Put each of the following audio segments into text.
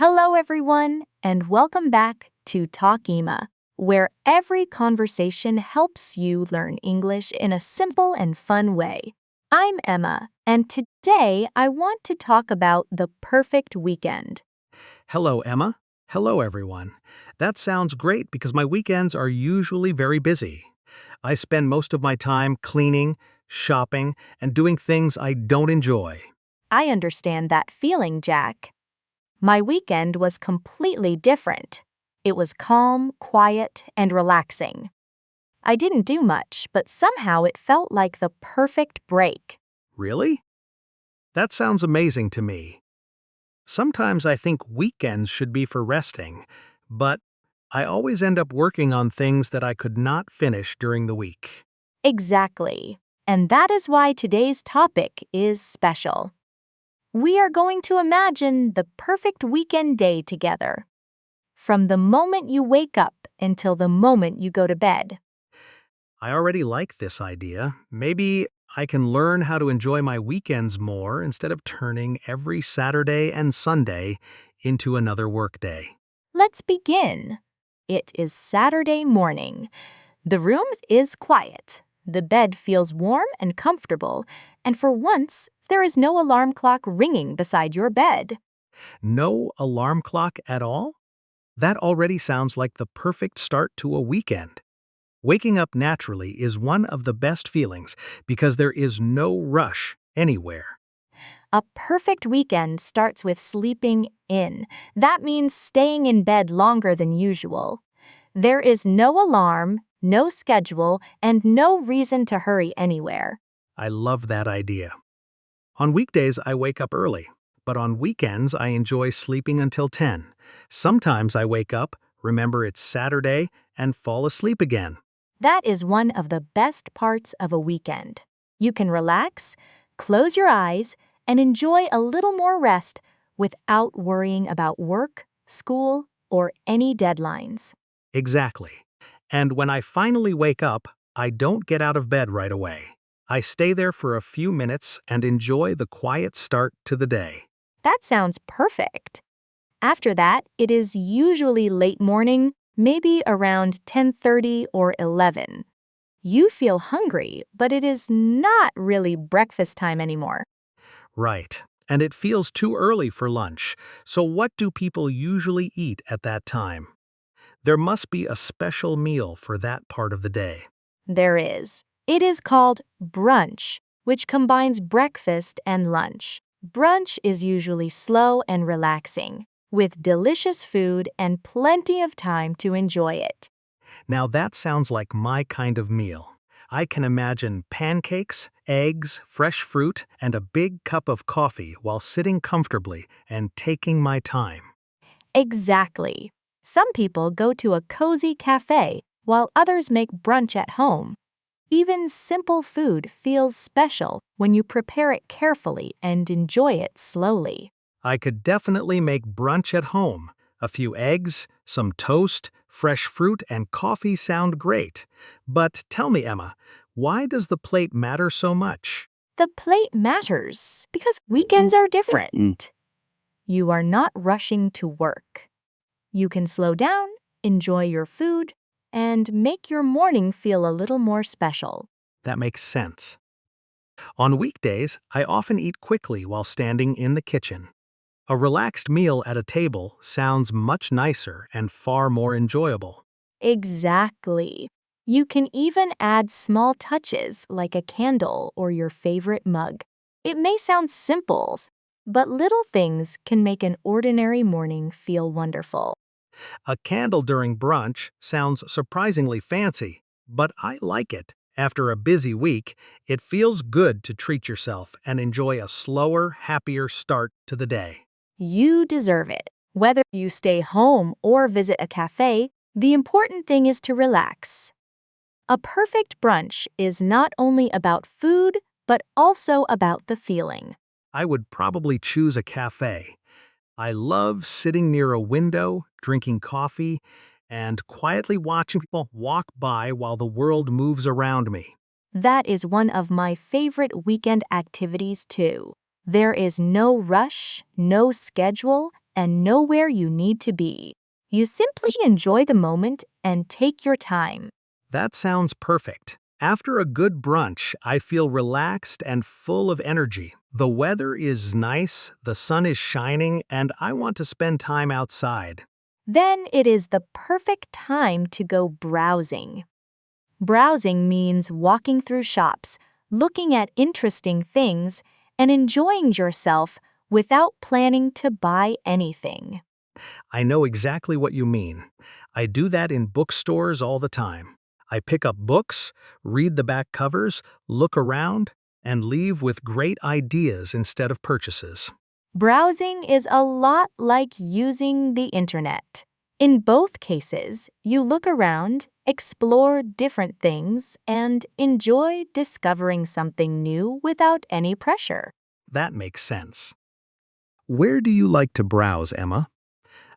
Hello, everyone, and welcome back to Talk Ema, where every conversation helps you learn English in a simple and fun way. I'm Emma, and today I want to talk about the perfect weekend. Hello, Emma. Hello, everyone. That sounds great because my weekends are usually very busy. I spend most of my time cleaning, shopping, and doing things I don't enjoy. I understand that feeling, Jack. My weekend was completely different. It was calm, quiet, and relaxing. I didn't do much, but somehow it felt like the perfect break. Really? That sounds amazing to me. Sometimes I think weekends should be for resting, but I always end up working on things that I could not finish during the week. Exactly. And that is why today's topic is special. We are going to imagine the perfect weekend day together. From the moment you wake up until the moment you go to bed. I already like this idea. Maybe I can learn how to enjoy my weekends more instead of turning every Saturday and Sunday into another workday. Let's begin. It is Saturday morning. The room is quiet. The bed feels warm and comfortable, and for once, there is no alarm clock ringing beside your bed. No alarm clock at all? That already sounds like the perfect start to a weekend. Waking up naturally is one of the best feelings because there is no rush anywhere. A perfect weekend starts with sleeping in. That means staying in bed longer than usual. There is no alarm, no schedule, and no reason to hurry anywhere. I love that idea. On weekdays, I wake up early, but on weekends, I enjoy sleeping until 10. Sometimes I wake up, remember it's Saturday, and fall asleep again. That is one of the best parts of a weekend. You can relax, close your eyes, and enjoy a little more rest without worrying about work, school, or any deadlines. Exactly. And when I finally wake up, I don't get out of bed right away. I stay there for a few minutes and enjoy the quiet start to the day. That sounds perfect. After that, it is usually late morning, maybe around 10:30 or 11. You feel hungry, but it is not really breakfast time anymore. Right. And it feels too early for lunch. So what do people usually eat at that time? There must be a special meal for that part of the day. There is. It is called brunch, which combines breakfast and lunch. Brunch is usually slow and relaxing, with delicious food and plenty of time to enjoy it. Now that sounds like my kind of meal. I can imagine pancakes, eggs, fresh fruit, and a big cup of coffee while sitting comfortably and taking my time. Exactly. Some people go to a cozy cafe while others make brunch at home. Even simple food feels special when you prepare it carefully and enjoy it slowly. I could definitely make brunch at home. A few eggs, some toast, fresh fruit, and coffee sound great. But tell me, Emma, why does the plate matter so much? The plate matters because weekends are different. You are not rushing to work. You can slow down, enjoy your food, and make your morning feel a little more special. That makes sense. On weekdays, I often eat quickly while standing in the kitchen. A relaxed meal at a table sounds much nicer and far more enjoyable. Exactly. You can even add small touches like a candle or your favorite mug. It may sound simple, but little things can make an ordinary morning feel wonderful. A candle during brunch sounds surprisingly fancy, but I like it. After a busy week, it feels good to treat yourself and enjoy a slower, happier start to the day. You deserve it. Whether you stay home or visit a cafe, the important thing is to relax. A perfect brunch is not only about food, but also about the feeling. I would probably choose a cafe. I love sitting near a window, drinking coffee, and quietly watching people walk by while the world moves around me. That is one of my favorite weekend activities too. There is no rush, no schedule, and nowhere you need to be. You simply enjoy the moment and take your time. That sounds perfect. After a good brunch, I feel relaxed and full of energy. The weather is nice, the sun is shining, and I want to spend time outside. Then it is the perfect time to go browsing. Browsing means walking through shops, looking at interesting things, and enjoying yourself without planning to buy anything. I know exactly what you mean. I do that in bookstores all the time. I pick up books, read the back covers, look around, and leave with great ideas instead of purchases. Browsing is a lot like using the internet. In both cases, you look around, explore different things, and enjoy discovering something new without any pressure. That makes sense. Where do you like to browse, Emma?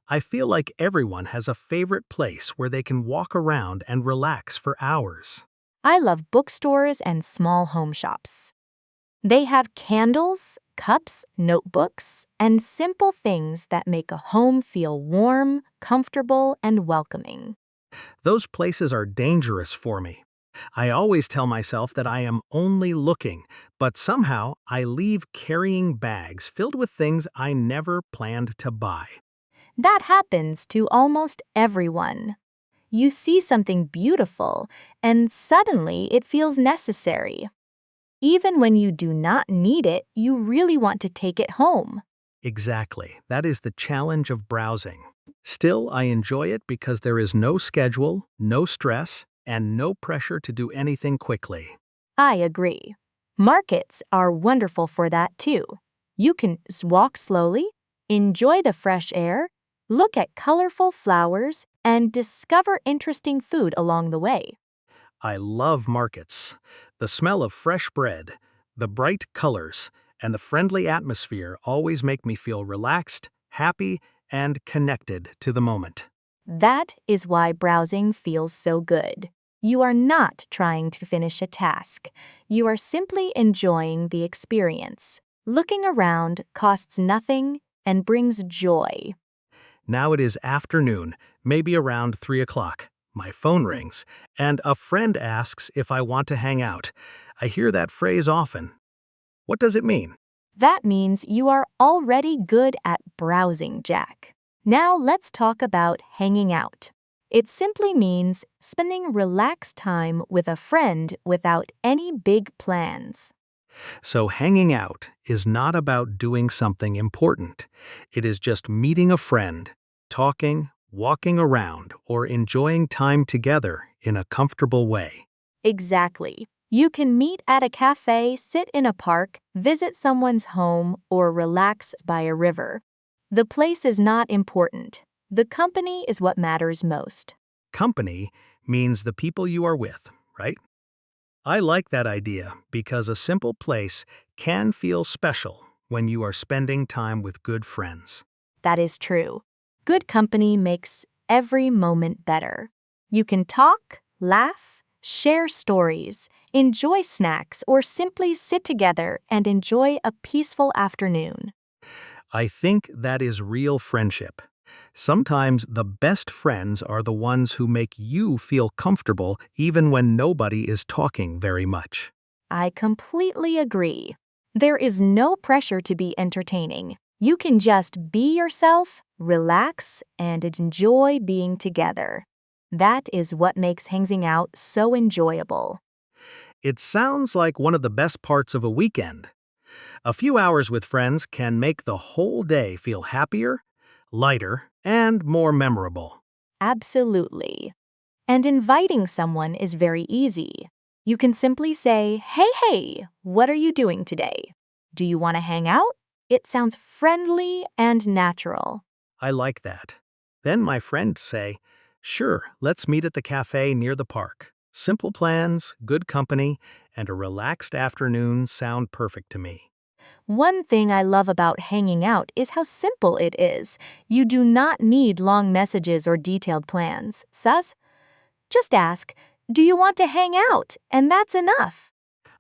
I feel like everyone has a favorite place where they can walk around and relax for hours. I love bookstores and small home shops. They have candles, cups, notebooks, and simple things that make a home feel warm, comfortable, and welcoming. Those places are dangerous for me. I always tell myself that I am only looking, but somehow I leave carrying bags filled with things I never planned to buy. That happens to almost everyone. You see something beautiful, and suddenly it feels necessary. Even when you do not need it, you really want to take it home. Exactly. That is the challenge of browsing. Still, I enjoy it because there is no schedule, no stress, and no pressure to do anything quickly. I agree. Markets are wonderful for that too. You can walk slowly, enjoy the fresh air, look at colorful flowers, and discover interesting food along the way. I love markets. The smell of fresh bread, the bright colors, and the friendly atmosphere always make me feel relaxed, happy, and connected to the moment. That is why browsing feels so good. You are not trying to finish a task. You are simply enjoying the experience. Looking around costs nothing and brings joy. Now it is afternoon, maybe around 3 o'clock. My phone rings, and a friend asks if I want to hang out. I hear that phrase often. What does it mean? That means you are already good at browsing, Jack. Now let's talk about hanging out. It simply means spending relaxed time with a friend without any big plans. So, hanging out is not about doing something important. It is just meeting a friend, talking, walking around, or enjoying time together in a comfortable way. Exactly. You can meet at a cafe, sit in a park, visit someone's home, or relax by a river. The place is not important. The company is what matters most. Company means the people you are with, right? I like that idea because a simple place can feel special when you are spending time with good friends. That is true. Good company makes every moment better. You can talk, laugh, share stories, enjoy snacks, or simply sit together and enjoy a peaceful afternoon. I think that is real friendship. Sometimes the best friends are the ones who make you feel comfortable even when nobody is talking very much. I completely agree. There is no pressure to be entertaining. You can just be yourself, relax, and enjoy being together. That is what makes hanging out so enjoyable. It sounds like one of the best parts of a weekend. A few hours with friends can make the whole day feel happier, lighter, and more memorable. Absolutely. And inviting someone is very easy. You can simply say, hey, what are you doing today? Do you want to hang out? It sounds friendly and natural. I like that. Then my friends say, sure, let's meet at the cafe near the park. Simple plans, good company, and a relaxed afternoon sound perfect to me. One thing I love about hanging out is how simple it is. You do not need long messages or detailed plans. Sus? Just ask, do you want to hang out? And that's enough.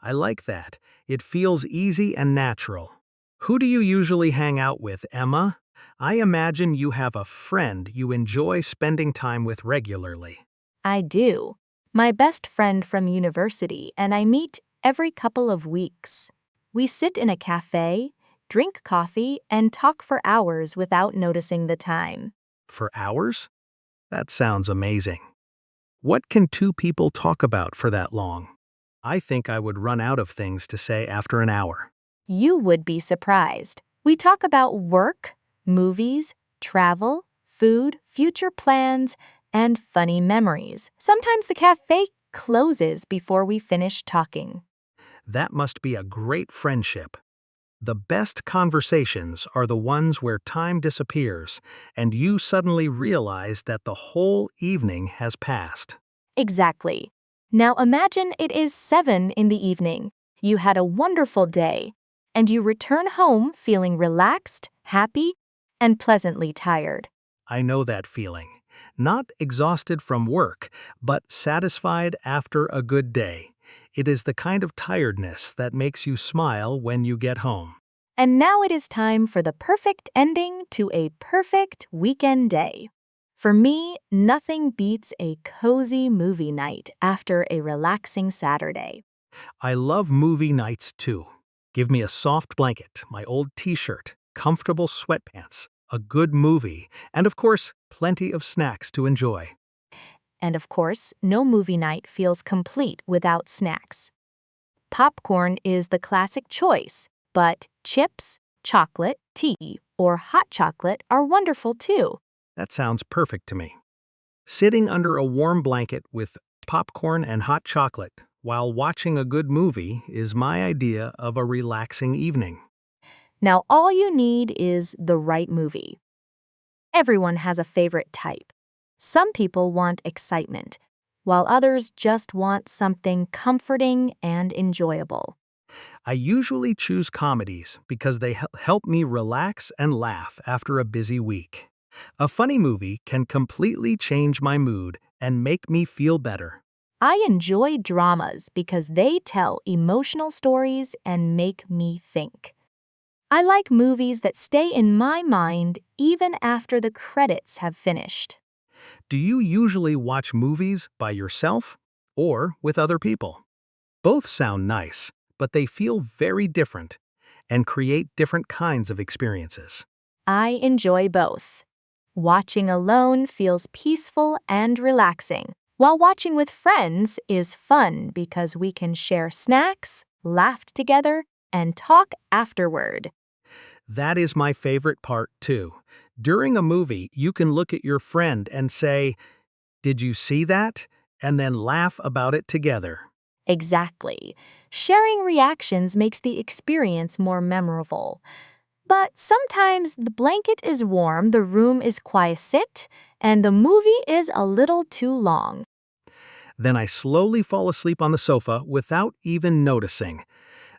I like that. It feels easy and natural. Who do you usually hang out with, Emma? I imagine you have a friend you enjoy spending time with regularly. I do. My best friend from university and I meet every couple of weeks. We sit in a cafe, drink coffee, and talk for hours without noticing the time. For hours? That sounds amazing. What can two people talk about for that long? I think I would run out of things to say after an hour. You would be surprised. We talk about work, movies, travel, food, future plans, and funny memories. Sometimes the cafe closes before we finish talking. That must be a great friendship. The best conversations are the ones where time disappears and you suddenly realize that the whole evening has passed. Exactly. Now imagine it is 7 in the evening. You had a wonderful day, and you return home feeling relaxed, happy, and pleasantly tired. I know that feeling. Not exhausted from work, but satisfied after a good day. It is the kind of tiredness that makes you smile when you get home. And now it is time for the perfect ending to a perfect weekend day. For me, nothing beats a cozy movie night after a relaxing Saturday. I love movie nights too. Give me a soft blanket, my old t-shirt, comfortable sweatpants, a good movie, and of course, plenty of snacks to enjoy. And of course, no movie night feels complete without snacks. Popcorn is the classic choice, but chips, chocolate, tea, or hot chocolate are wonderful too. That sounds perfect to me. Sitting under a warm blanket with popcorn and hot chocolate while watching a good movie is my idea of a relaxing evening. Now, all you need is the right movie. Everyone has a favorite type. Some people want excitement, while others just want something comforting and enjoyable. I usually choose comedies because they help me relax and laugh after a busy week. A funny movie can completely change my mood and make me feel better. I enjoy dramas because they tell emotional stories and make me think. I like movies that stay in my mind even after the credits have finished. Do you usually watch movies by yourself or with other people? Both sound nice, but they feel very different and create different kinds of experiences. I enjoy both. Watching alone feels peaceful and relaxing, while watching with friends is fun because we can share snacks, laugh together, and talk afterward. That is my favorite part too. During a movie, you can look at your friend and say, "Did you see that?" and then laugh about it together. Exactly. Sharing reactions makes the experience more memorable. But sometimes the blanket is warm, the room is quiet, and the movie is a little too long. Then I slowly fall asleep on the sofa without even noticing.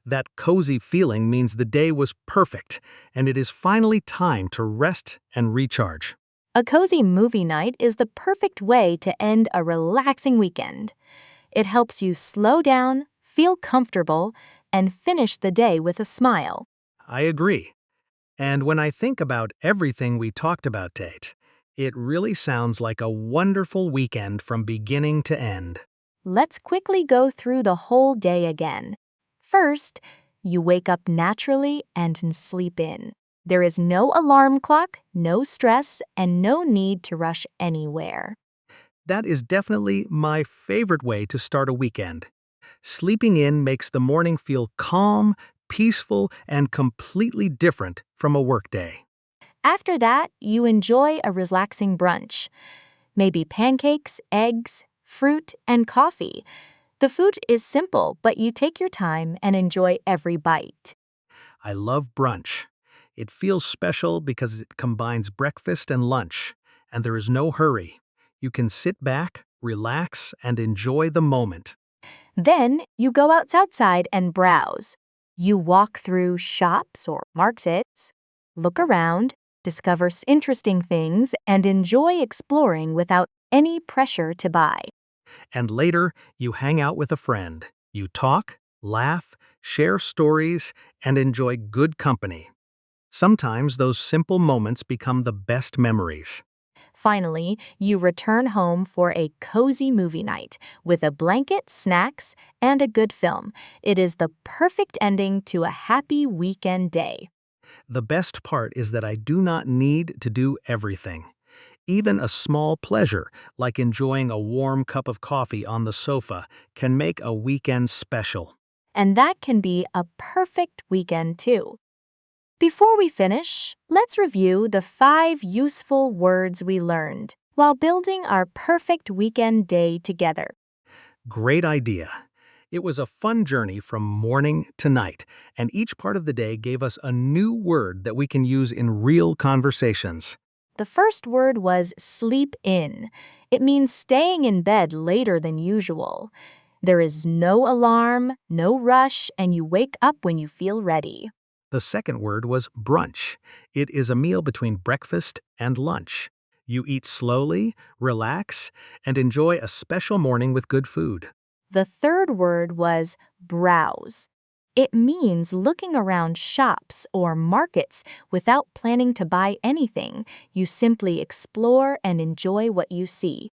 That cozy feeling means the day was perfect, and it is finally time to rest and recharge. A cozy movie night is the perfect way to end a relaxing weekend. It helps you slow down, feel comfortable, and finish the day with a smile. I agree. And when I think about everything we talked about, Tate, it really sounds like a wonderful weekend from beginning to end. Let's quickly go through the whole day again. First, you wake up naturally and sleep in. There is no alarm clock, no stress, and no need to rush anywhere. That is definitely my favorite way to start a weekend. Sleeping in makes the morning feel calm, peaceful, and completely different from a workday. After that, you enjoy a relaxing brunch. Maybe pancakes, eggs, fruit, and coffee. The food is simple, but you take your time and enjoy every bite. I love brunch. It feels special because it combines breakfast and lunch, and there is no hurry. You can sit back, relax, and enjoy the moment. Then you go outside and browse. You walk through shops or markets, look around, discover interesting things, and enjoy exploring without any pressure to buy. And later, you hang out with a friend. You talk, laugh, share stories, and enjoy good company. Sometimes those simple moments become the best memories. Finally, you return home for a cozy movie night with a blanket, snacks, and a good film. It is the perfect ending to a happy weekend day. The best part is that I do not need to do everything. Even a small pleasure, like enjoying a warm cup of coffee on the sofa, can make a weekend special. And that can be a perfect weekend too. Before we finish, let's review the 5 useful words we learned while building our perfect weekend day together. Great idea. It was a fun journey from morning to night, and each part of the day gave us a new word that we can use in real conversations. The first word was sleep in. It means staying in bed later than usual. There is no alarm, no rush, and you wake up when you feel ready. The second word was brunch. It is a meal between breakfast and lunch. You eat slowly, relax, and enjoy a special morning with good food. The third word was browse. It means looking around shops or markets without planning to buy anything. You simply explore and enjoy what you see.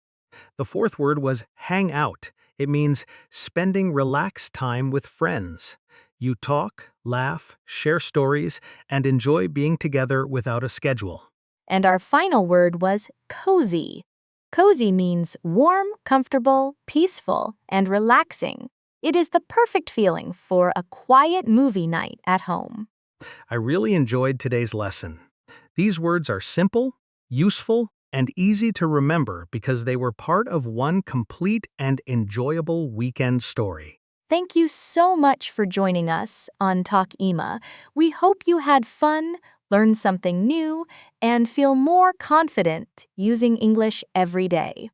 The fourth word was hang out. It means spending relaxed time with friends. You talk, laugh, share stories, and enjoy being together without a schedule. And our final word was cozy. Cozy means warm, comfortable, peaceful, and relaxing. It is the perfect feeling for a quiet movie night at home. I really enjoyed today's lesson. These words are simple, useful, and easy to remember because they were part of one complete and enjoyable weekend story. Thank you so much for joining us on Talk Ema. We hope you had fun, learned something new, and feel more confident using English every day.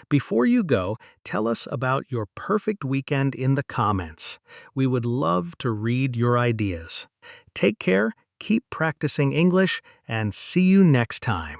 Before you go, tell us about your perfect weekend in the comments. We would love to read your ideas. Take care, keep practicing English, and see you next time.